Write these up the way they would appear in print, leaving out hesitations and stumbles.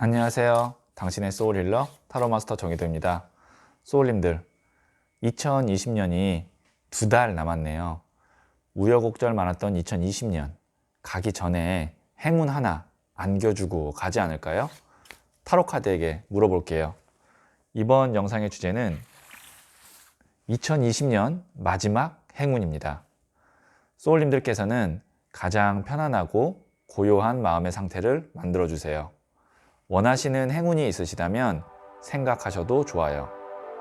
안녕하세요. 당신의 소울힐러 타로마스터 정희도입니다. 소울님들, 2020년이 2달 남았네요. 우여곡절 많았던 2020년 가기 전에 행운 하나 안겨주고 가지 않을까요? 타로카드에게 물어볼게요. 이번 영상의 주제는 2020년 마지막 행운입니다. 소울님들께서는 가장 편안하고 고요한 마음의 상태를 만들어주세요. 원하시는 행운이 있으시다면 생각하셔도 좋아요.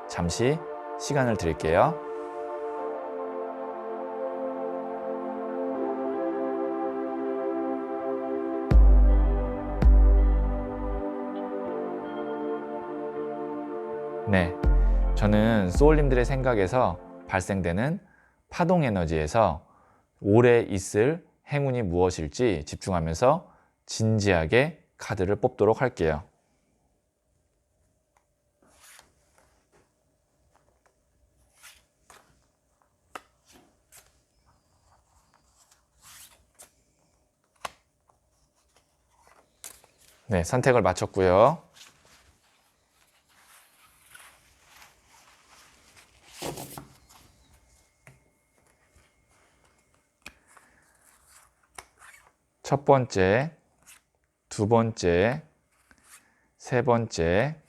잠시 시간을 드릴게요. 네, 저는 소울님들의 생각에서 발생되는 파동 에너지에서 올해 있을 행운이 무엇일지 집중하면서 진지하게 카드를 뽑도록 할게요. 네, 선택을 마쳤고요. 첫 번째, 두 번째, 세 번째,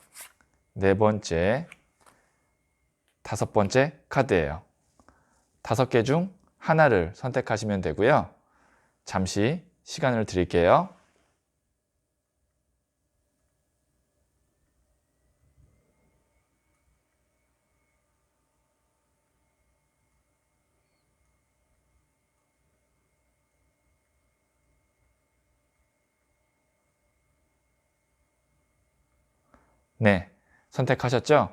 네 번째, 다섯 번째 카드예요. 5개 중 하나를 선택하시면 되고요. 잠시 시간을 드릴게요. 네, 선택하셨죠?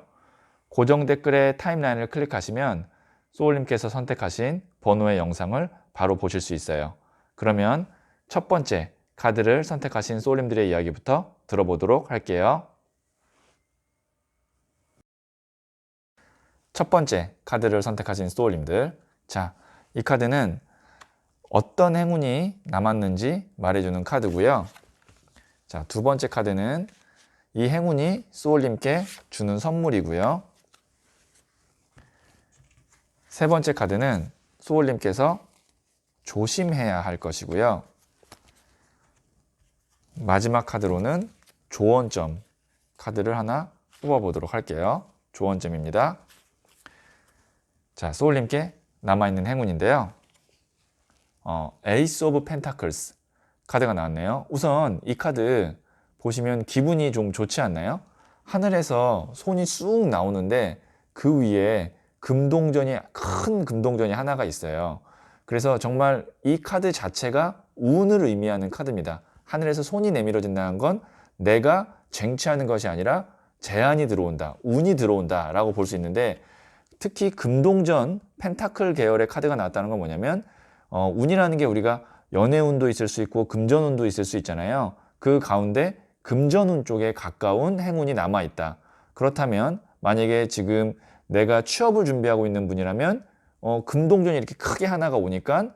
고정 댓글의 타임라인을 클릭하시면 소울님께서 선택하신 번호의 영상을 바로 보실 수 있어요. 그러면 첫 번째 카드를 선택하신 소울님들의 이야기부터 들어보도록 할게요. 첫 번째 카드를 선택하신 소울님들, 자, 이 카드는 어떤 행운이 남았는지 말해주는 카드고요. 자, 두 번째 카드는 이 행운이 소울님께 주는 선물이고요. 세 번째 카드는 소울님께서 조심해야 할 것이고요. 마지막 카드로는 조언점 카드를 하나 뽑아보도록 할게요. 조언점입니다. 자, 소울님께 남아있는 행운인데요. 에이스 오브 펜타클스 카드가 나왔네요. 우선 이 카드 보시면 기분이 좀 좋지 않나요? 하늘에서 손이 쑥 나오는데 그 위에 큰 금동전이 하나가 있어요. 그래서 정말 이 카드 자체가 운을 의미하는 카드입니다. 하늘에서 손이 내밀어진다는 건 내가 쟁취하는 것이 아니라 제안이 들어온다, 운이 들어온다 라고 볼 수 있는데, 특히 금동전, 펜타클 계열의 카드가 나왔다는 건 뭐냐면 운이라는 게 우리가 연애운도 있을 수 있고 금전운도 있을 수 있잖아요. 그 가운데 금전운 쪽에 가까운 행운이 남아있다. 그렇다면 만약에 지금 내가 취업을 준비하고 있는 분이라면 금동전이 이렇게 크게 하나가 오니까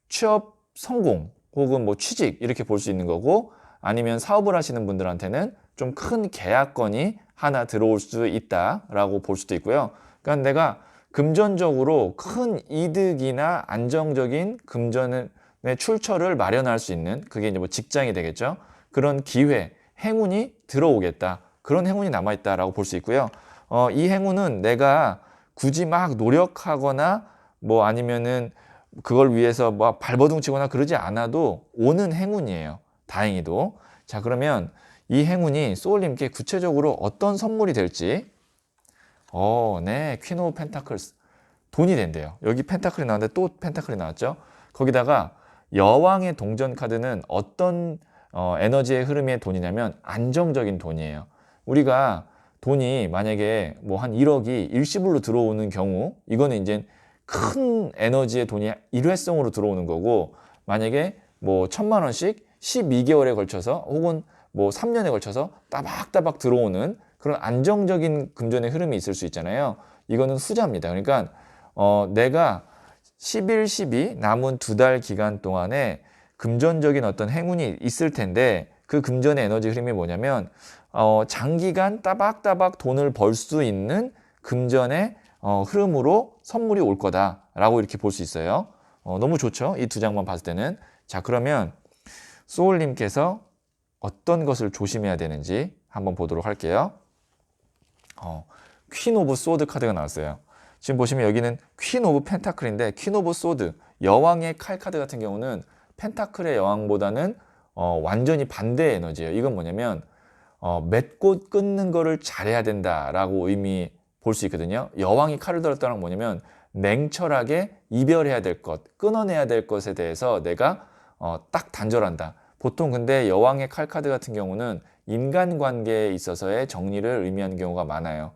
취업 성공 혹은 뭐 취직 이렇게 볼 수 있는 거고, 아니면 사업을 하시는 분들한테는 좀 큰 계약건이 하나 들어올 수 있다라고 볼 수도 있고요. 그러니까 내가 금전적으로 큰 이득이나 안정적인 금전의 출처를 마련할 수 있는, 그게 이제 뭐 직장이 되겠죠. 그런 기회, 행운이 들어오겠다. 그런 행운이 남아있다라고 볼 수 있고요. 이 행운은 내가 굳이 막 노력하거나 뭐 아니면은 그걸 위해서 뭐 발버둥 치거나 그러지 않아도 오는 행운이에요. 다행히도. 자, 그러면 이 행운이 소울님께 구체적으로 어떤 선물이 될지. 네, 퀸 오브 펜타클스. 돈이 된대요. 여기 펜타클이 나왔는데 또 펜타클이 나왔죠. 거기다가 여왕의 동전 카드는 어떤 에너지의 흐름의 돈이냐면 안정적인 돈이에요. 우리가 돈이 만약에 뭐 한 1억이 일시불로 들어오는 경우, 이거는 이제 큰 에너지의 돈이 일회성으로 들어오는 거고, 만약에 뭐 1,000만 원씩 12개월에 걸쳐서 혹은 뭐 3년에 걸쳐서 따박따박 들어오는 그런 안정적인 금전의 흐름이 있을 수 있잖아요. 이거는 후자입니다. 그러니까 내가 11, 12 남은 2달 기간 동안에 금전적인 어떤 행운이 있을 텐데, 그 금전의 에너지 흐름이 뭐냐면 장기간 따박따박 돈을 벌 수 있는 금전의 흐름으로 선물이 올 거다라고 이렇게 볼 수 있어요. 너무 좋죠? 이 두 장만 봤을 때는. 자, 그러면 소울님께서 어떤 것을 조심해야 되는지 한번 보도록 할게요. 퀸 오브 소드 카드가 나왔어요. 지금 보시면 여기는 퀸 오브 펜타클인데 퀸 오브 소드, 여왕의 칼 카드 같은 경우는 펜타클의 여왕보다는 완전히 반대의 에너지예요. 이건 뭐냐면 맺고 끊는 거를 잘해야 된다라고 의미 볼 수 있거든요. 여왕이 칼을 들었다는 건 뭐냐면 냉철하게 이별해야 될 것, 끊어내야 될 것에 대해서 내가 딱 단절한다. 보통 근데 여왕의 칼 카드 같은 경우는 인간관계에 있어서의 정리를 의미하는 경우가 많아요.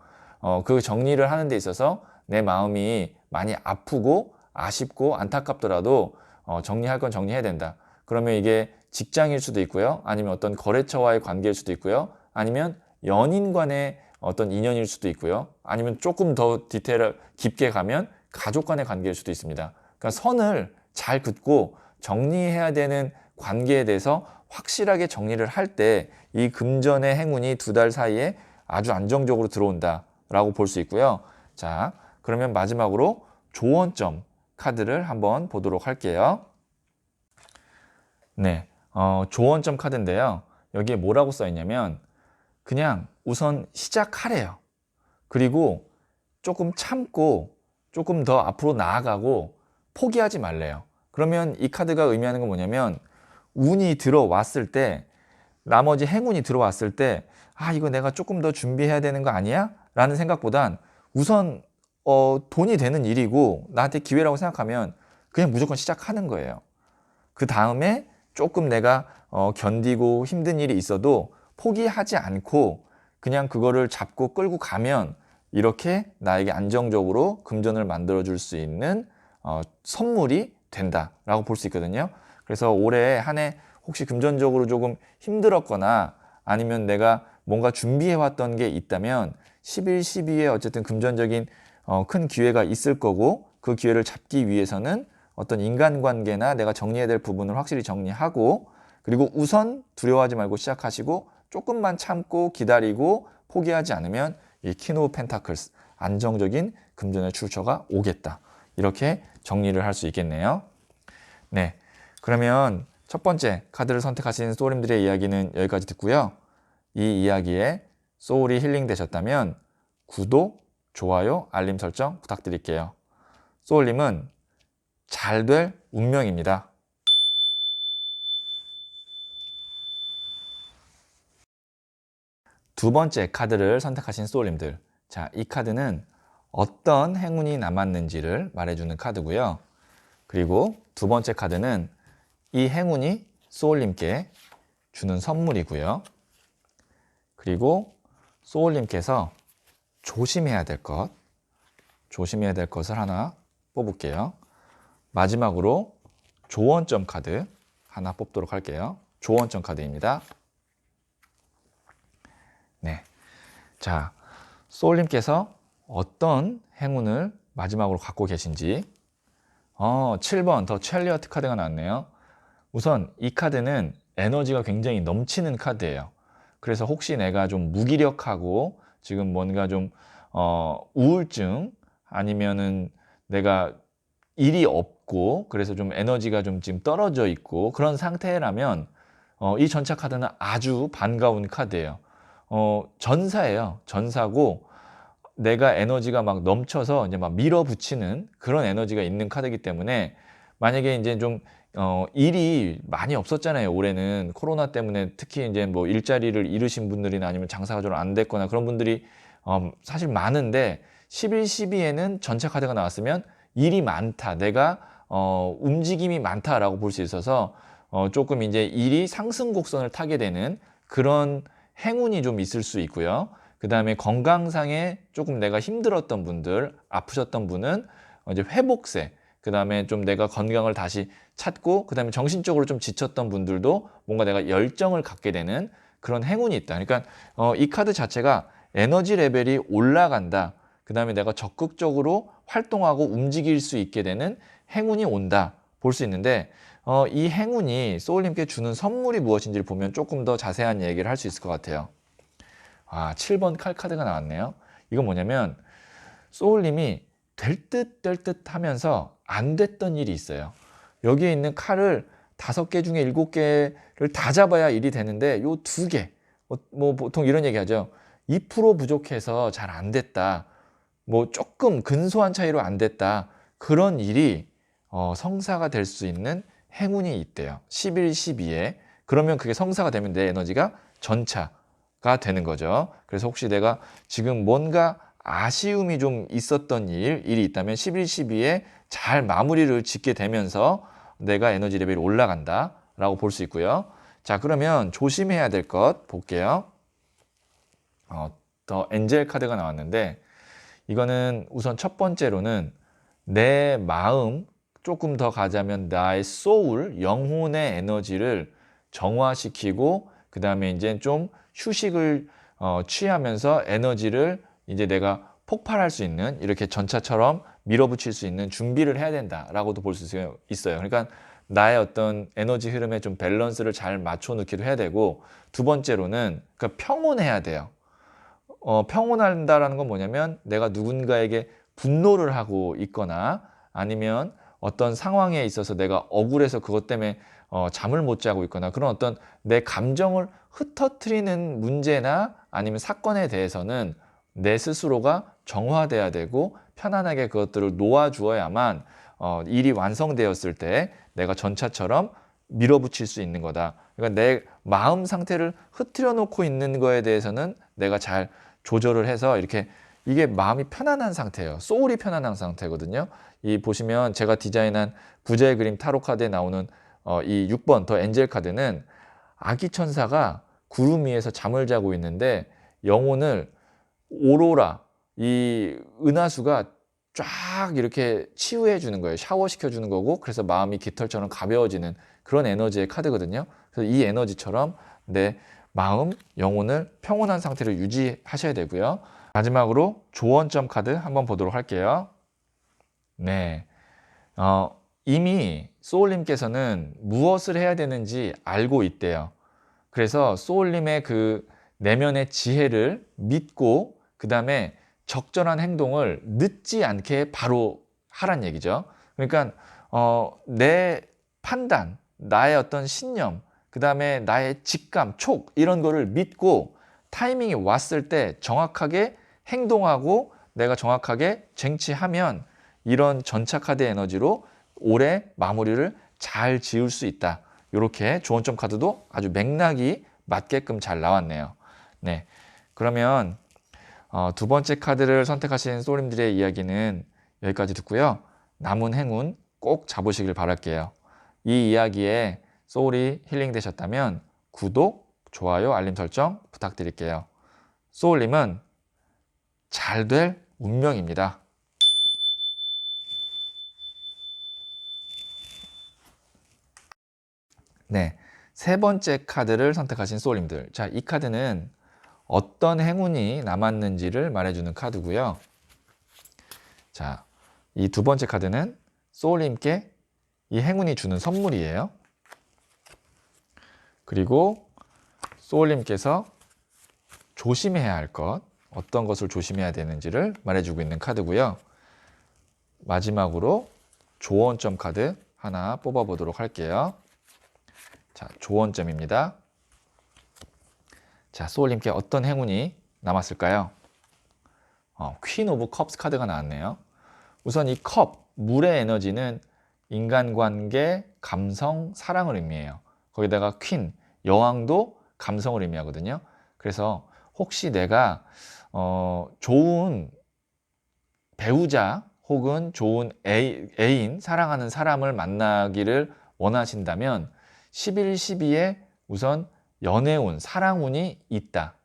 그 정리를 하는 데 있어서 내 마음이 많이 아프고 아쉽고 안타깝더라도 정리할 건 정리해야 된다. 그러면 이게 직장일 수도 있고요. 아니면 어떤 거래처와의 관계일 수도 있고요. 아니면 연인 간의 어떤 인연일 수도 있고요. 아니면 조금 더 디테일 깊게 가면 가족 간의 관계일 수도 있습니다. 그러니까 선을 잘 긋고 정리해야 되는 관계에 대해서 확실하게 정리를 할 때 이 금전의 행운이 2달 사이에 아주 안정적으로 들어온다라고 볼 수 있고요. 자, 그러면 마지막으로 조언점 카드를 한번 보도록 할게요. 네, 조언점 카드인데요. 여기에 뭐라고 써 있냐면 그냥 우선 시작하래요. 그리고 조금 참고 조금 더 앞으로 나아가고 포기하지 말래요. 그러면 이 카드가 의미하는 건 뭐냐면 운이 들어왔을 때, 나머지 행운이 들어왔을 때 이거 내가 조금 더 준비해야 되는 거 아니야? 라는 생각보단 우선 돈이 되는 일이고 나한테 기회라고 생각하면 그냥 무조건 시작하는 거예요. 그 다음에 조금 내가 견디고 힘든 일이 있어도 포기하지 않고 그냥 그거를 잡고 끌고 가면 이렇게 나에게 안정적으로 금전을 만들어 줄 수 있는 선물이 된다라고 볼 수 있거든요. 그래서 올해 한 해 혹시 금전적으로 조금 힘들었거나 아니면 내가 뭔가 준비해 왔던 게 있다면 11, 12에 어쨌든 금전적인 큰 기회가 있을 거고 그 기회를 잡기 위해서는 어떤 인간관계나 내가 정리해야 될 부분을 확실히 정리하고 그리고 우선 두려워하지 말고 시작하시고 조금만 참고 기다리고 포기하지 않으면 이 퀸 오브 펜타클스, 안정적인 금전의 출처가 오겠다. 이렇게 정리를 할 수 있겠네요. 네, 그러면 첫 번째 카드를 선택하신 소울님들의 이야기는 여기까지 듣고요. 이 이야기에 소울이 힐링 되셨다면 구독, 좋아요, 알림 설정 부탁드릴게요. 소울님은 잘 될 운명입니다. 두 번째 카드를 선택하신 소울님들. 자, 이 카드는 어떤 행운이 남았는지를 말해주는 카드고요. 그리고 두 번째 카드는 이 행운이 소울님께 주는 선물이고요. 그리고 소울님께서 조심해야 될 것을 하나 뽑을게요. 마지막으로 조언점 카드 하나 뽑도록 할게요. 조언점 카드입니다. 네. 자, 소울님께서 어떤 행운을 마지막으로 갖고 계신지 7번 더 첼리어트 카드가 나왔네요. 우선 이 카드는 에너지가 굉장히 넘치는 카드예요. 그래서 혹시 내가 좀 무기력하고 지금 뭔가 좀 우울증 아니면은 내가 일이 없고 그래서 좀 에너지가 좀 지금 떨어져 있고 그런 상태라면 이 전차 카드는 아주 반가운 카드예요. 전사예요. 전사고 내가 에너지가 막 넘쳐서 이제 막 밀어붙이는 그런 에너지가 있는 카드이기 때문에 만약에 이제 좀 일이 많이 없었잖아요. 올해는 코로나 때문에 특히 이제 뭐 일자리를 잃으신 분들이나 아니면 장사가 좀 안 됐거나 그런 분들이 사실 많은데 11, 12에는 전차 카드가 나왔으면 일이 많다. 내가 움직임이 많다라고 볼 수 있어서 조금 이제 일이 상승 곡선을 타게 되는 그런 행운이 좀 있을 수 있고요. 그 다음에 건강상에 조금 내가 힘들었던 분들, 아프셨던 분은 이제 회복세, 그 다음에 좀 내가 건강을 다시 찾고, 그 다음에 정신적으로 좀 지쳤던 분들도 뭔가 내가 열정을 갖게 되는 그런 행운이 있다. 그러니까 이 카드 자체가 에너지 레벨이 올라간다. 그 다음에 내가 적극적으로 활동하고 움직일 수 있게 되는 행운이 온다. 볼 수 있는데 이 행운이 소울님께 주는 선물이 무엇인지를 보면 조금 더 자세한 얘기를 할 수 있을 것 같아요. 7번 칼 카드가 나왔네요. 이건 뭐냐면 소울님이 될 듯 하면서 안 됐던 일이 있어요. 여기에 있는 칼을 5개 중에 7개를 다 잡아야 일이 되는데 요 2개, 뭐 보통 이런 얘기 하죠. 2% 부족해서 잘 안 됐다. 뭐 조금 근소한 차이로 안 됐다. 그런 일이 성사가 될 수 있는 행운이 있대요. 11, 12에. 그러면 그게 성사가 되면 내 에너지가 전차가 되는 거죠. 그래서 혹시 내가 지금 뭔가 아쉬움이 좀 있었던 일이 있다면 11, 12에 잘 마무리를 짓게 되면서 내가 에너지 레벨이 올라간다 라고 볼 수 있고요. 자, 그러면 조심해야 될 것 볼게요. 더 엔젤 카드가 나왔는데 이거는 우선 첫 번째로는 내 마음, 조금 더 가자면 나의 소울, 영혼의 에너지를 정화시키고 그 다음에 이제 좀 휴식을 취하면서 에너지를 이제 내가 폭발할 수 있는 이렇게 전차처럼 밀어붙일 수 있는 준비를 해야 된다라고도 볼 수 있어요. 그러니까 나의 어떤 에너지 흐름에 좀 밸런스를 잘 맞춰 놓기도 해야 되고, 두 번째로는 그러니까 평온해야 돼요. 평온한다라는 건 뭐냐면 내가 누군가에게 분노를 하고 있거나 아니면 어떤 상황에 있어서 내가 억울해서 그것 때문에 잠을 못 자고 있거나 그런 어떤 내 감정을 흩어뜨리는 문제나 아니면 사건에 대해서는 내 스스로가 정화돼야 되고 편안하게 그것들을 놓아주어야만 일이 완성되었을 때 내가 전차처럼 밀어붙일 수 있는 거다. 그러니까 내 마음 상태를 흐트려 놓고 있는 거에 대해서는 내가 잘 조절을 해서 이렇게 이게 마음이 편안한 상태예요. 소울이 편안한 상태거든요. 이 보시면 제가 디자인한 부자의 그림 타로 카드에 나오는 이 6번 더 엔젤 카드는 아기 천사가 구름 위에서 잠을 자고 있는데 영혼을 오로라 이 은하수가 쫙 이렇게 치유해 주는 거예요. 샤워시켜 주는 거고, 그래서 마음이 깃털처럼 가벼워지는 그런 에너지의 카드거든요. 그래서 이 에너지처럼 내 마음, 영혼을 평온한 상태로 유지하셔야 되고요. 마지막으로 조언점 카드 한번 보도록 할게요. 네, 이미 소울님께서는 무엇을 해야 되는지 알고 있대요. 그래서 소울님의 그 내면의 지혜를 믿고 그 다음에 적절한 행동을 늦지 않게 바로 하란 얘기죠. 그러니까 내 판단, 나의 어떤 신념, 그 다음에 나의 직감, 촉 이런 거를 믿고 타이밍이 왔을 때 정확하게 행동하고 내가 정확하게 쟁취하면 이런 전차 카드 에너지로 올해 마무리를 잘 지을 수 있다. 이렇게 조언점 카드도 아주 맥락이 맞게끔 잘 나왔네요. 네, 그러면 두 번째 카드를 선택하신 소울님들의 이야기는 여기까지 듣고요. 남은 행운 꼭 잡으시길 바랄게요. 이 이야기에 소울이 힐링 되셨다면 구독, 좋아요, 알림 설정 부탁드릴게요. 소울님은 잘 될 운명입니다. 네, 세 번째 카드를 선택하신 소울님들. 자, 이 카드는 어떤 행운이 남았는지를 말해주는 카드고요. 자, 이 두 번째 카드는 소울님께 이 행운이 주는 선물이에요. 그리고 소울님께서 조심해야 할 것, 어떤 것을 조심해야 되는지를 말해주고 있는 카드고요. 마지막으로 조언점 카드 하나 뽑아보도록 할게요. 자, 조언점입니다. 자, 소울님께 어떤 행운이 남았을까요? 퀸 오브 컵스 카드가 나왔네요. 우선 이 컵, 물의 에너지는 인간관계, 감성, 사랑을 의미해요. 거기다가 퀸, 여왕도 감성을 의미하거든요. 그래서 혹시 내가 좋은 배우자 혹은 좋은 애인, 사랑하는 사람을 만나기를 원하신다면 11, 12에 우선 연애운, 사랑운이 있다.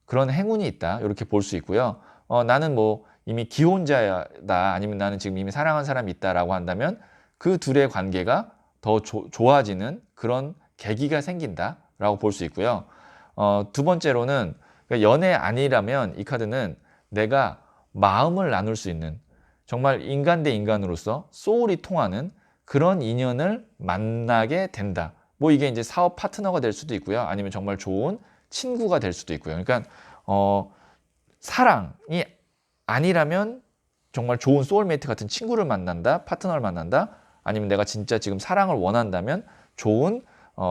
그런 행운이 있다. 이렇게 볼 수 있고요. 나는 뭐 이미 기혼자다 아니면 나는 지금 이미 사랑하는 사람이 있다라고 한다면 그 둘의 관계가 더 좋아지는 그런 계기가 생긴다라고 볼 수 있고요. 두 번째로는 그러니까 연애 아니라면 이 카드는 내가 마음을 나눌 수 있는 정말 인간 대 인간으로서 소울이 통하는 그런 인연을 만나게 된다. 뭐 이게 이제 사업 파트너가 될 수도 있고요. 아니면 정말 좋은 친구가 될 수도 있고요. 그러니까 사랑이 아니라면 정말 좋은 소울메이트 같은 친구를 만난다, 파트너를 만난다, 아니면 내가 진짜 지금 사랑을 원한다면 좋은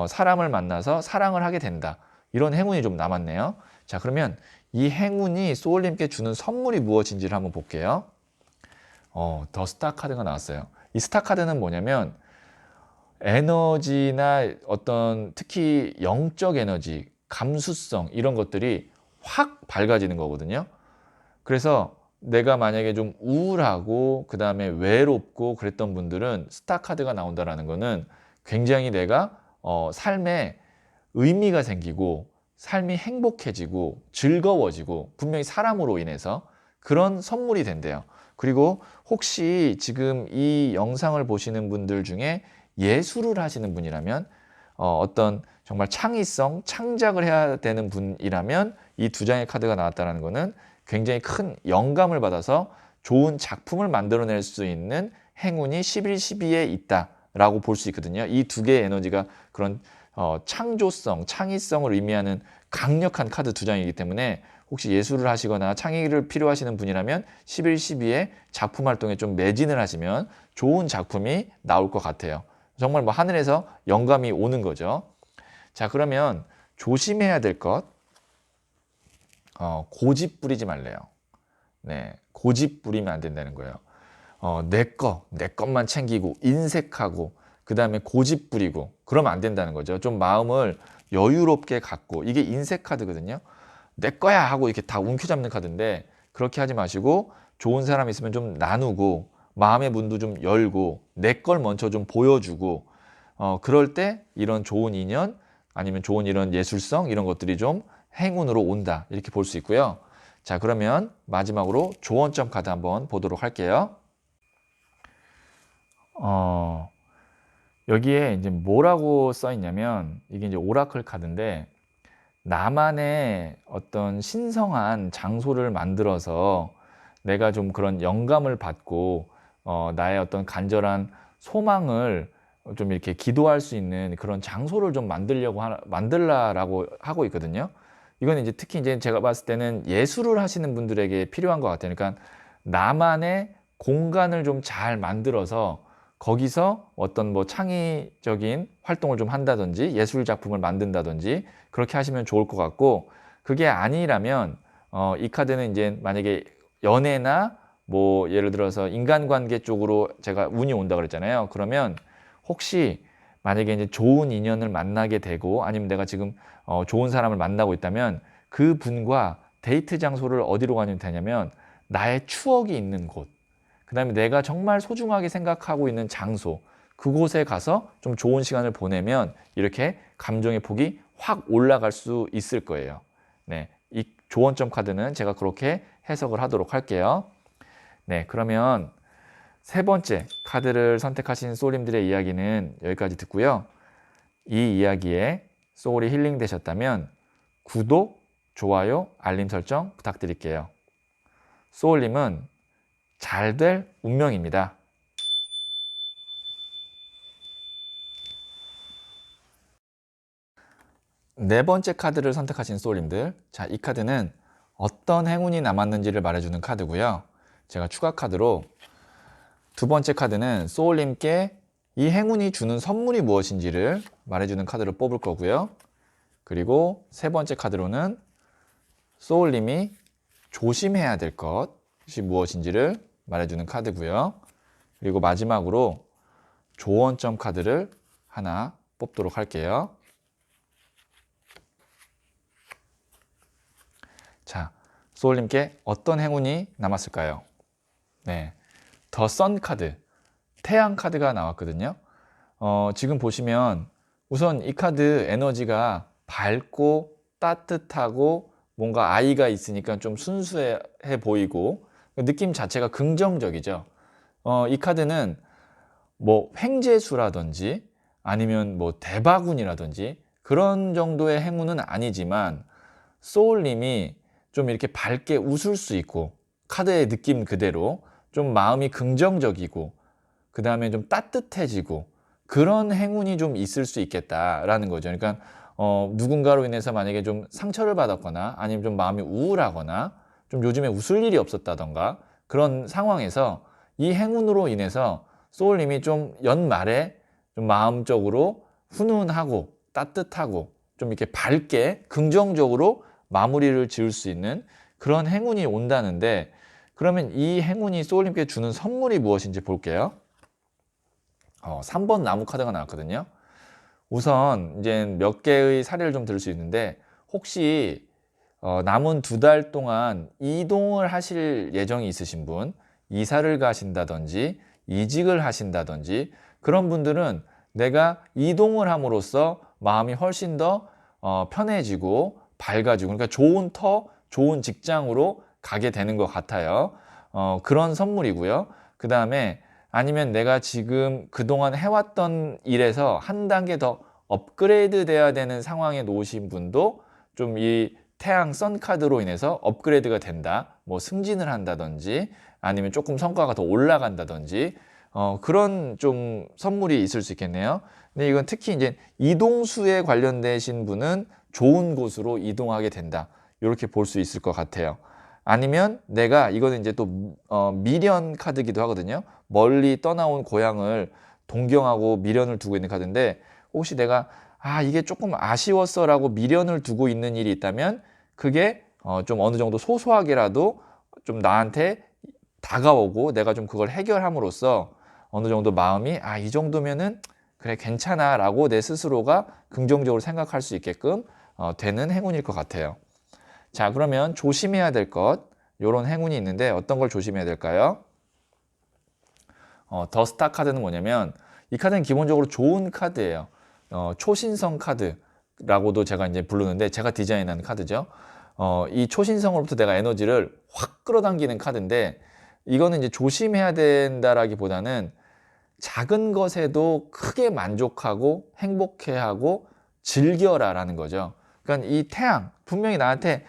사람을 만나서 사랑을 하게 된다. 이런 행운이 좀 남았네요. 자, 그러면 이 행운이 소울님께 주는 선물이 무엇인지를 한번 볼게요. 더 스타 카드가 나왔어요. 이 스타 카드는 뭐냐면 에너지나 어떤 특히 영적 에너지, 감수성 이런 것들이 확 밝아지는 거거든요. 그래서 내가 만약에 좀 우울하고 그 다음에 외롭고 그랬던 분들은 스타 카드가 나온다라는 거는 굉장히 내가 삶에 의미가 생기고 삶이 행복해지고 즐거워지고 분명히 사람으로 인해서 그런 선물이 된대요. 그리고 혹시 지금 이 영상을 보시는 분들 중에 예술을 하시는 분이라면 어떤 정말 창의성, 창작을 해야 되는 분이라면 이 두 장의 카드가 나왔다는 것은 굉장히 큰 영감을 받아서 좋은 작품을 만들어낼 수 있는 행운이 11, 12에 있다라고 볼 수 있거든요. 이 두 개의 에너지가 그런 창조성, 창의성을 의미하는 강력한 카드 두 장이기 때문에 혹시 예술을 하시거나 창의를 필요하시는 분이라면 11, 12에 작품 활동에 좀 매진을 하시면 좋은 작품이 나올 것 같아요. 정말 뭐 하늘에서 영감이 오는 거죠. 자, 그러면 조심해야 될 것, 고집 부리지 말래요. 네, 고집 부리면 안 된다는 거예요. 내 것만 챙기고 인색하고 그 다음에 고집 부리고 그러면 안 된다는 거죠. 좀 마음을 여유롭게 갖고, 이게 인색 카드거든요. 내 거야 하고 이렇게 다 움켜잡는 카드인데 그렇게 하지 마시고 좋은 사람 있으면 좀 나누고 마음의 문도 좀 열고 내 걸 먼저 좀 보여주고 그럴 때 이런 좋은 인연 아니면 좋은 이런 예술성 이런 것들이 좀 행운으로 온다 이렇게 볼 수 있고요. 자, 그러면 마지막으로 조언점 카드 한번 보도록 할게요. 여기에 이제 뭐라고 써 있냐면 이게 이제 오라클 카드인데 나만의 어떤 신성한 장소를 만들어서 내가 좀 그런 영감을 받고 나의 어떤 간절한 소망을 좀 이렇게 기도할 수 있는 그런 장소를 좀 만들라라고 하고 있거든요. 이건 이제 특히 이제 제가 봤을 때는 예술을 하시는 분들에게 필요한 것 같아요. 그러니까 나만의 공간을 좀 잘 만들어서 거기서 어떤 뭐 창의적인 활동을 좀 한다든지 예술 작품을 만든다든지 그렇게 하시면 좋을 것 같고, 그게 아니라면 이 카드는 이제 만약에 연애나 뭐 예를 들어서 인간관계 쪽으로 제가 운이 온다 그랬잖아요. 그러면 혹시 만약에 이제 좋은 인연을 만나게 되고 아니면 내가 지금 좋은 사람을 만나고 있다면 그 분과 데이트 장소를 어디로 가면 되냐면 나의 추억이 있는 곳, 그 다음에 내가 정말 소중하게 생각하고 있는 장소, 그곳에 가서 좀 좋은 시간을 보내면 이렇게 감정의 폭이 확 올라갈 수 있을 거예요. 네, 이 조언점 카드는 제가 그렇게 해석을 하도록 할게요. 네, 그러면 세 번째 카드를 선택하신 소울님들의 이야기는 여기까지 듣고요. 이 이야기에 소울이 힐링 되셨다면 구독, 좋아요, 알림 설정 부탁드릴게요. 소울님은 잘 될 운명입니다. 네 번째 카드를 선택하신 소울님들, 자, 이 카드는 어떤 행운이 남았는지를 말해주는 카드고요. 제가 추가 카드로 두 번째 카드는 소울님께 이 행운이 주는 선물이 무엇인지를 말해주는 카드를 뽑을 거고요. 그리고 세 번째 카드로는 소울님이 조심해야 될 것이 무엇인지를 말해주는 카드고요. 그리고 마지막으로 조언점 카드를 하나 뽑도록 할게요. 자, 소울님께 어떤 행운이 남았을까요? 네, 더 선 카드, 태양 카드가 나왔거든요. 지금 보시면 우선 이 카드 에너지가 밝고 따뜻하고 뭔가 아이가 있으니까 좀 순수해 보이고 느낌 자체가 긍정적이죠. 이 카드는 뭐 횡재수라든지 아니면 뭐 대바군이라든지 그런 정도의 행운은 아니지만 소울님이 좀 이렇게 밝게 웃을 수 있고 카드의 느낌 그대로 좀 마음이 긍정적이고 그 다음에 좀 따뜻해지고 그런 행운이 좀 있을 수 있겠다라는 거죠. 그러니까 누군가로 인해서 만약에 좀 상처를 받았거나 아니면 좀 마음이 우울하거나 좀 요즘에 웃을 일이 없었다던가 그런 상황에서 이 행운으로 인해서 소울님이 좀 연말에 좀 마음적으로 훈훈하고 따뜻하고 좀 이렇게 밝게 긍정적으로 마무리를 지을 수 있는 그런 행운이 온다는데, 그러면 이 행운이 소울님께 주는 선물이 무엇인지 볼게요. 3번 나무 카드가 나왔거든요. 우선 이제 몇 개의 사례를 좀 들 수 있는데, 혹시 남은 2달 동안 이동을 하실 예정이 있으신 분, 이사를 가신다든지 이직을 하신다든지 그런 분들은 내가 이동을 함으로써 마음이 훨씬 더 편해지고 밝아지고, 그러니까 좋은 좋은 직장으로 가게 되는 것 같아요. 그런 선물이고요. 그 다음에 아니면 내가 지금 그동안 해왔던 일에서 한 단계 더 업그레이드 돼야 되는 상황에 놓으신 분도 좀 이 태양 선 카드로 인해서 업그레이드가 된다, 뭐 승진을 한다든지 아니면 조금 성과가 더 올라간다든지 그런 좀 선물이 있을 수 있겠네요. 근데 이건 특히 이제 이동수에 관련되신 분은 좋은 곳으로 이동하게 된다, 이렇게 볼 수 있을 것 같아요. 아니면 내가 이거는 이제 또 미련 카드기도 하거든요. 멀리 떠나온 고향을 동경하고 미련을 두고 있는 카드인데, 혹시 내가 이게 조금 아쉬웠어 라고 미련을 두고 있는 일이 있다면 그게 좀 어느 정도 소소하게라도 좀 나한테 다가오고 내가 좀 그걸 해결함으로써 어느 정도 마음이 이 정도면은 그래 괜찮아 라고 내 스스로가 긍정적으로 생각할 수 있게끔 되는 행운일 것 같아요. 자, 그러면 조심해야 될 것, 요런 행운이 있는데 어떤 걸 조심해야 될까요? 더 스타 카드는 뭐냐면, 이 카드는 기본적으로 좋은 카드예요. 초신성 카드라고도 제가 이제 부르는데, 제가 디자인한 카드죠. 이 초신성으로부터 내가 에너지를 확 끌어당기는 카드인데, 이거는 이제 조심해야 된다라기보다는 작은 것에도 크게 만족하고 행복해하고 즐겨라라는 거죠. 그러니까 이 태양, 분명히 나한테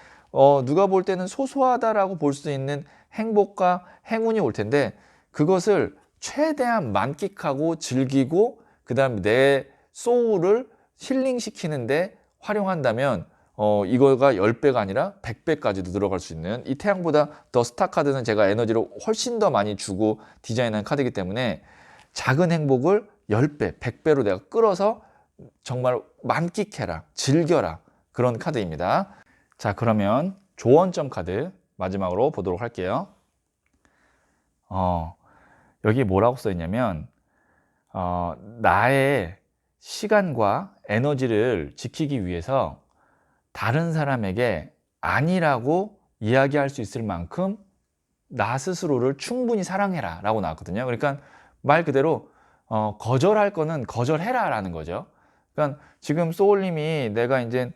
누가 볼 때는 소소하다라고 볼 수 있는 행복과 행운이 올 텐데, 그것을 최대한 만끽하고 즐기고 그 다음에 내 소울을 힐링시키는데 활용한다면 이거가 10배가 아니라 100배까지도 들어갈 수 있는, 이 태양보다 더 스타 카드는 제가 에너지를 훨씬 더 많이 주고 디자인한 카드이기 때문에 작은 행복을 10배, 100배로 내가 끌어서 정말 만끽해라, 즐겨라, 그런 카드입니다. 자, 그러면 조언점 카드 마지막으로 보도록 할게요. 여기 뭐라고 써 있냐면 나의 시간과 에너지를 지키기 위해서 다른 사람에게 아니라고 이야기할 수 있을 만큼 나 스스로를 충분히 사랑해라 라고 나왔거든요. 그러니까 말 그대로 거절할 거는 거절해라 라는 거죠. 그러니까 지금 소울님이 내가 이제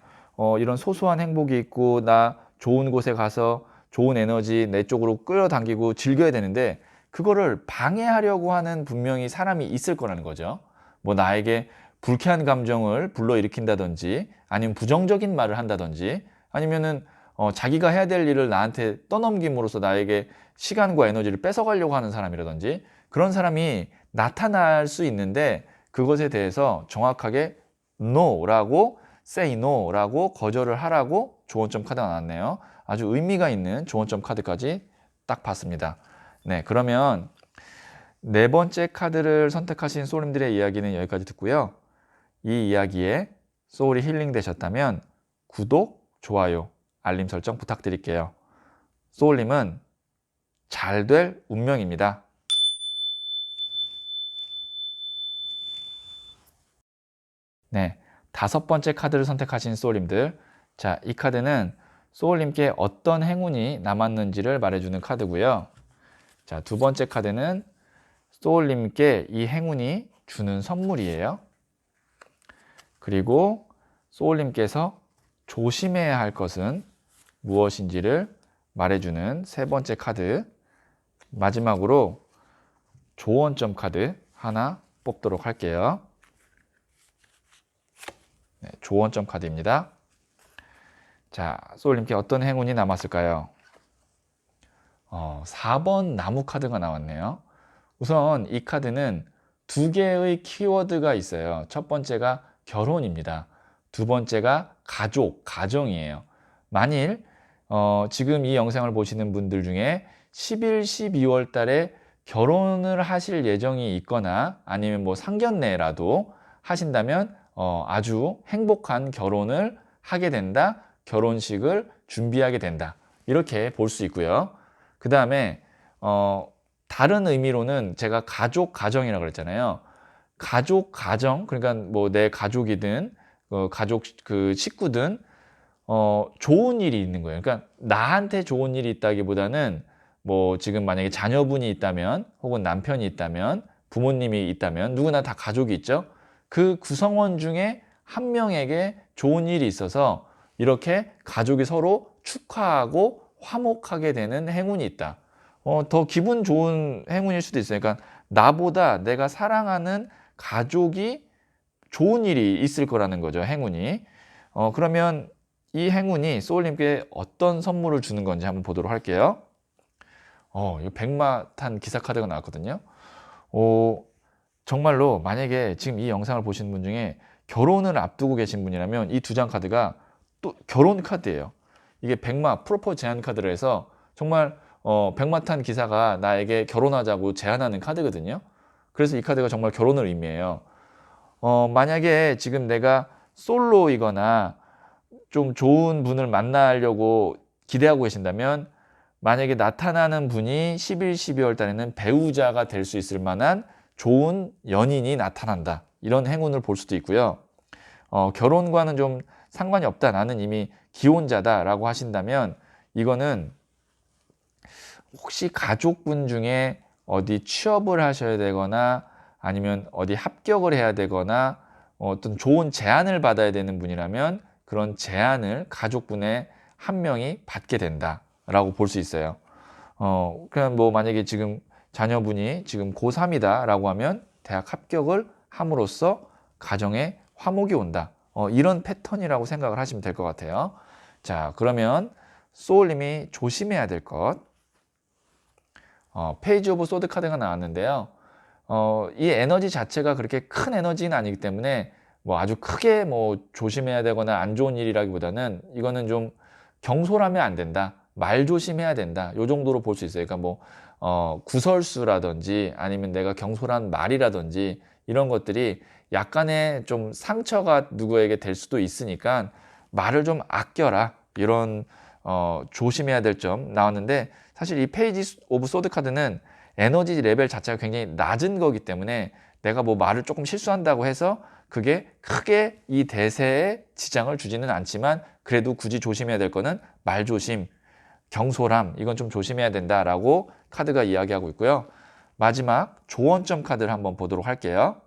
이런 소소한 행복이 있고 나 좋은 곳에 가서 좋은 에너지 내 쪽으로 끌어당기고 즐겨야 되는데, 그거를 방해하려고 하는 분명히 사람이 있을 거라는 거죠. 뭐 나에게 불쾌한 감정을 불러일으킨다든지 아니면 부정적인 말을 한다든지 아니면은 자기가 해야 될 일을 나한테 떠넘김으로써 나에게 시간과 에너지를 뺏어가려고 하는 사람이라든지 그런 사람이 나타날 수 있는데, 그것에 대해서 정확하게 NO라고 say NO라고 거절을 하라고 조언점 카드가 나왔네요. 아주 의미가 있는 조언점 카드까지 딱 봤습니다. 네, 그러면 4번째 카드를 선택하신 소울님들의 이야기는 여기까지 듣고요. 이 이야기에 소울이 힐링 되셨다면 구독, 좋아요, 알림 설정 부탁드릴게요. 소울님은 잘 될 운명입니다. 네, 5번째 카드를 선택하신 소울님들, 자, 이 카드는 소울님께 어떤 행운이 남았는지를 말해주는 카드고요. 자, 2번째 카드는 소울님께 이 행운이 주는 선물이에요. 그리고 소울님께서 조심해야 할 것은 무엇인지를 말해주는 3번째 카드, 마지막으로 조언점 카드 하나 뽑도록 할게요. 네, 조언점 카드입니다. 자, 소울님께 어떤 행운이 남았을까요? 4번 나무 카드가 나왔네요. 우선 이 카드는 두 개의 키워드가 있어요. 첫 번째가 결혼입니다. 두 번째가 가족, 가정이에요. 만일 지금 이 영상을 보시는 분들 중에 11, 12월 달에 결혼을 하실 예정이 있거나 아니면 뭐 상견례라도 하신다면 아주 행복한 결혼을 하게 된다. 결혼식을 준비하게 된다. 이렇게 볼 수 있고요. 그 다음에 다른 의미로는 제가 가족, 가정이라고 그랬잖아요. 가족, 가정, 그러니까 뭐 내 가족이든 가족 그 식구든 좋은 일이 있는 거예요. 그러니까 나한테 좋은 일이 있다기보다는 뭐 지금 만약에 자녀분이 있다면 혹은 남편이 있다면 부모님이 있다면 누구나 다 가족이 있죠. 그 구성원 중에 한 명에게 좋은 일이 있어서 이렇게 가족이 서로 축하하고 화목하게 되는 행운이 있다. 더 기분 좋은 행운일 수도 있어요. 그러니까 나보다 내가 사랑하는 가족이 좋은 일이 있을 거라는 거죠, 행운이. 그러면 이 행운이 소울님께 어떤 선물을 주는 건지 한번 보도록 할게요. 이 백마탄 기사 카드가 나왔거든요. 정말로 만약에 지금 이 영상을 보시는 분 중에 결혼을 앞두고 계신 분이라면 이 두 장 카드가 또 결혼 카드예요. 이게 백마 프로포즈 제안 카드라 해서 정말 백마탄 기사가 나에게 결혼하자고 제안하는 카드거든요. 그래서 이 카드가 정말 결혼을 의미해요. 만약에 지금 내가 솔로이거나 좀 좋은 분을 만나려고 기대하고 계신다면 만약에 나타나는 분이 11, 12월 달에는 배우자가 될 수 있을 만한 좋은 연인이 나타난다. 이런 행운을 볼 수도 있고요. 결혼과는 좀 상관이 없다. 나는 이미 기혼자다라고 하신다면 이거는 혹시 가족분 중에 어디 취업을 하셔야 되거나 아니면 어디 합격을 해야 되거나 어떤 좋은 제안을 받아야 되는 분이라면 그런 제안을 가족분의 한 명이 받게 된다라고 볼 수 있어요. 그냥 뭐 만약에 지금 자녀분이 지금 고3이다라고 하면 대학 합격을 함으로써 가정에 화목이 온다. 이런 패턴이라고 생각을 하시면 될 것 같아요. 자, 그러면 소울님이 조심해야 될 것. 페이지 오브 소드 카드가 나왔는데요. 이 에너지 자체가 그렇게 큰 에너지는 아니기 때문에 뭐 아주 크게 뭐 조심해야 되거나 안 좋은 일이라기보다는 이거는 좀 경솔하면 안 된다. 말 조심해야 된다. 요 정도로 볼 수 있어요. 그러니까 뭐 구설수라든지 아니면 내가 경솔한 말이라든지 이런 것들이 약간의 좀 상처가 누구에게 될 수도 있으니까 말을 좀 아껴라. 이런 조심해야 될 점 나왔는데 사실 이 페이지 오브 소드 카드는 에너지 레벨 자체가 굉장히 낮은 거기 때문에 내가 뭐 말을 조금 실수한다고 해서 그게 크게 이 대세에 지장을 주지는 않지만 그래도 굳이 조심해야 될 거는 말조심, 경솔함, 이건 좀 조심해야 된다라고 카드가 이야기하고 있고요. 마지막 조언점 카드를 한번 보도록 할게요.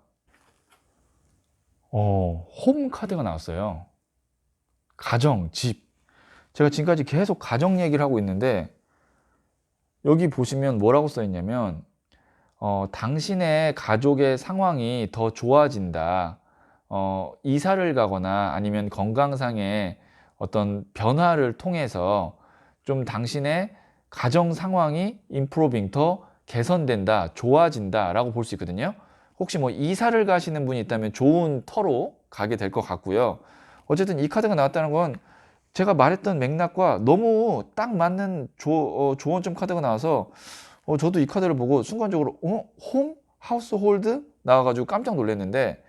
홈 카드가 나왔어요. 가정, 집. 제가 지금까지 계속 가정 얘기를 하고 있는데 여기 보시면 뭐라고 써 있냐면 당신의 가족의 상황이 더 좋아진다. 이사를 가거나 아니면 건강상의 어떤 변화를 통해서 좀 당신의 가정 상황이 임프로빙 더 개선된다, 좋아진다 라고 볼 수 있거든요. 혹시 뭐 이사를 가시는 분이 있다면 좋은 터로 가게 될 것 같고요. 어쨌든 이 카드가 나왔다는 건 제가 말했던 맥락과 너무 딱 맞는 조언점 카드가 나와서 저도 이 카드를 보고 순간적으로 홈? 하우스홀드? 나와가지고 깜짝 놀랐는데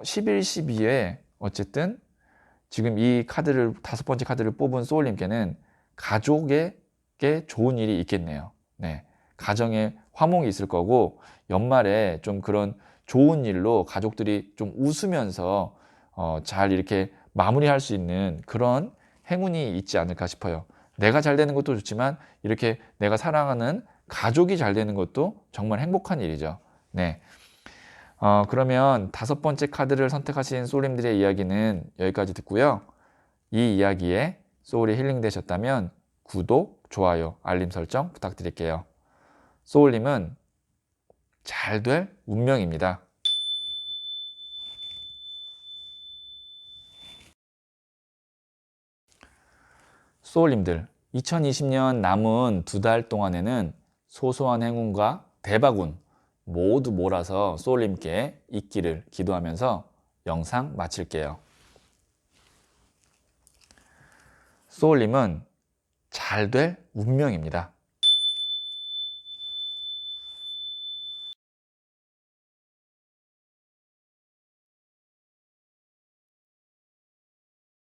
11, 12에 어쨌든 지금 이 카드를 다섯 번째 카드를 뽑은 소울님께는 가족에게 좋은 일이 있겠네요. 네, 가정에 화목이 있을 거고 연말에 좀 그런 좋은 일로 가족들이 좀 웃으면서 잘 이렇게 마무리할 수 있는 그런 행운이 있지 않을까 싶어요. 내가 잘 되는 것도 좋지만 이렇게 내가 사랑하는 가족이 잘 되는 것도 정말 행복한 일이죠. 네. 그러면 다섯 번째 카드를 선택하신 소울님들의 이야기는 여기까지 듣고요. 이 이야기에 소울이 힐링되셨다면 구독, 좋아요, 알림 설정 부탁드릴게요. 소울님은 잘 될 운명입니다. 소울님들, 2020년 남은 두 달 동안에는 소소한 행운과 대박운 모두 몰아서 소울님께 있기를 기도하면서 영상 마칠게요. 소울님은 잘 될 운명입니다.